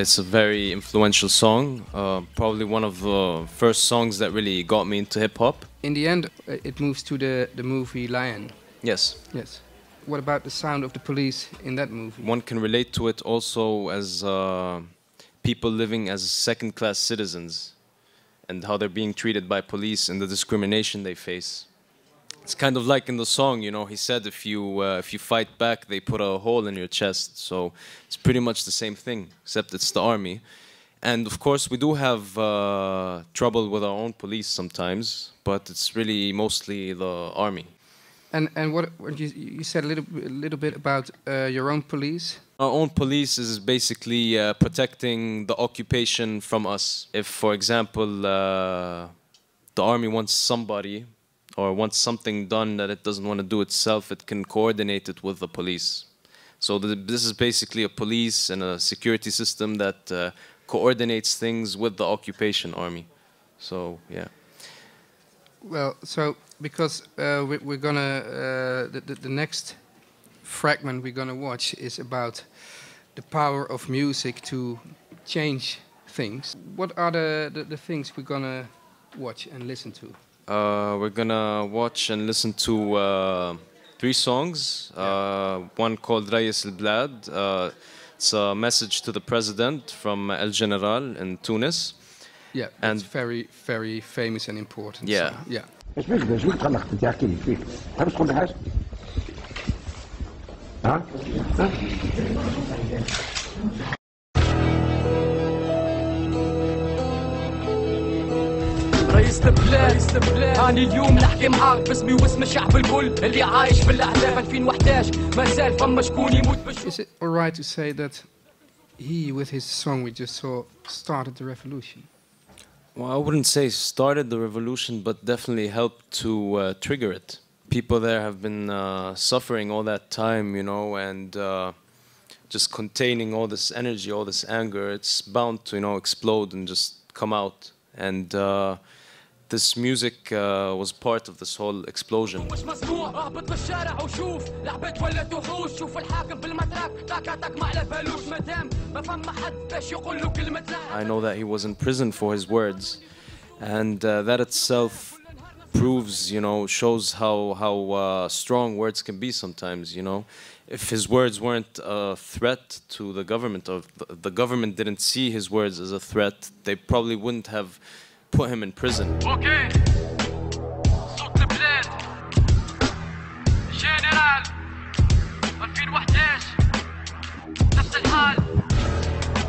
It's a very influential song, probably one of the first songs that really got me into hip-hop. In the end, it moves to the movie Lion. Yes. Yes. What about the sound of the police in that movie? One can relate to it also as people living as second-class citizens and how they're being treated by police and the discrimination they face. It's kind of like in the song, you know, he said if you fight back, they put a hole in your chest. So it's pretty much the same thing, except it's the army. And of course, we do have trouble with our own police sometimes, but it's really mostly the army. And what you said a little bit about your own police. Our own police is basically protecting the occupation from us. If, for example, the army wants somebody or wants something done that it doesn't want to do itself, it can coordinate it with the police. So this is basically a police and a security system that coordinates things with the occupation army. So, yeah. Well, so because we're gonna the next fragment we're gonna watch is about the power of music to change things. What are the things we're gonna watch and listen to? We're gonna watch and listen to 3 songs. One called Rayes El Blad. It's a message to the president from El General in Tunis. Yeah, and it's very, very famous and important. Yeah. Song. Yeah. رئيس البلاد هاني اليوم نحكي معاك باسمي واسم الشعب الكل اللي عايش بالاحداث 2011 ما زال فما شكون يموت Is it alright to say that he, with his song we just saw, started the revolution? Well, I wouldn't say started the revolution, but definitely helped to trigger it. People there have been suffering all that time, you know, and just containing all this energy, all this anger. It's bound to, you know, explode and just come out. And this music was part of this whole explosion. I know that he was in prison for his words, and that itself proves, you know, shows how strong words can be sometimes, you know. If his words weren't a threat to the government, or the government didn't see his words as a threat, they probably wouldn't have put him in prison. Okay. صوت البلاد جنرال 2011 نفس الحال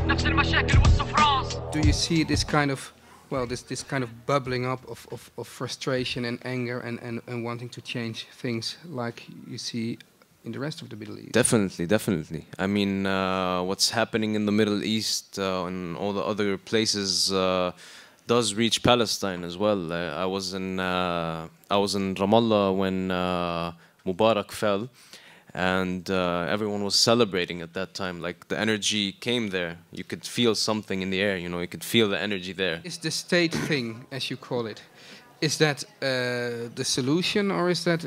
نفس المشاكل والسفرانس. Do you see this kind of, well, this kind of bubbling up of frustration and anger and wanting to change things like you see in the rest of the Middle East? Definitely, definitely. I mean, what's happening in the Middle East and all the other places does reach Palestine as well. I was in Ramallah when Mubarak fell, and everyone was celebrating at that time. Like, the energy came there. You could feel something in the air, you know, you could feel the energy there. Is the state thing, as you call it, is that the solution, or is that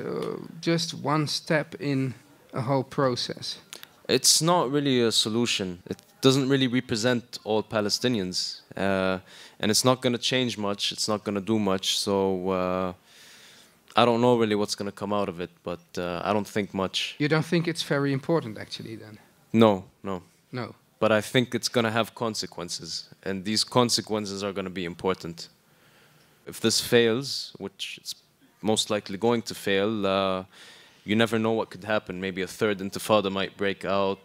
just one step in a whole process? It's not really a solution. It doesn't really represent all Palestinians, and it's not going to change much. It's not going to do much. So I don't know really what's going to come out of it, but I don't think much. You don't think it's very important, actually, then? No, no. No. But I think it's going to have consequences, and these consequences are going to be important. If this fails, which it's most likely going to fail, you never know what could happen. Maybe a third intifada might break out.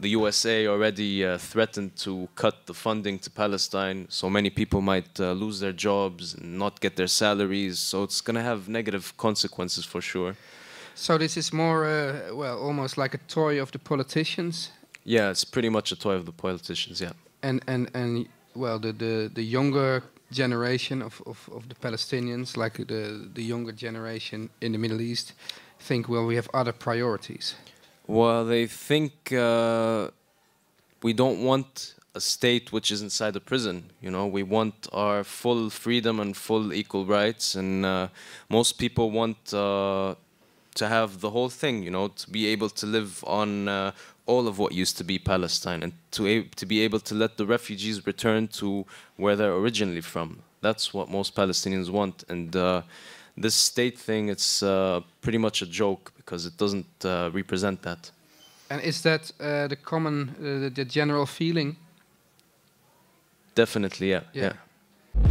The USA already threatened to cut the funding to Palestine, so many people might lose their jobs and not get their salaries. So it's going to have negative consequences for sure. So this is more, well, almost like a toy of the politicians? Yeah, it's pretty much a toy of the politicians, yeah. And well, the younger generation of the Palestinians, like the younger generation in the Middle East, think, well, we have other priorities. Well, they think we don't want a state which is inside a prison. You know, we want our full freedom and full equal rights, and most people want to have the whole thing, you know, to be able to live on all of what used to be Palestine, and to be able to let the refugees return to where they're originally from. That's what most Palestinians want. And this state thing, it's pretty much a joke because it doesn't represent that. And is that the common, the general feeling? Definitely, yeah. Yeah.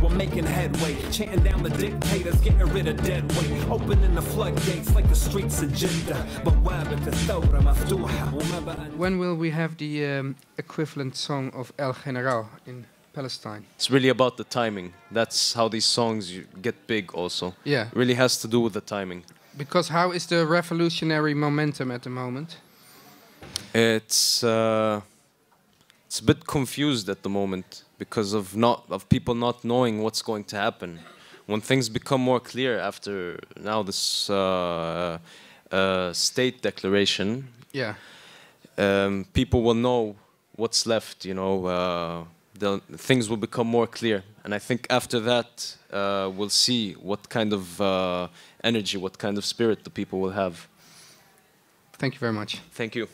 We're making headway, chanting down the dictators, getting rid of dead weight, opening the floodgates like the streets of Jeddah. When will we have the equivalent song of El General in Palestine? It's really about the timing. That's how these songs get big also. Yeah. It really has to do with the timing. Because how is the revolutionary momentum at the moment? It's a bit confused at the moment because of people not knowing what's going to happen. When things become more clear after now this state declaration, yeah, people will know what's left. You know, things will become more clear, and I think after that we'll see what kind of energy, what kind of spirit the people will have. Thank you very much. Thank you.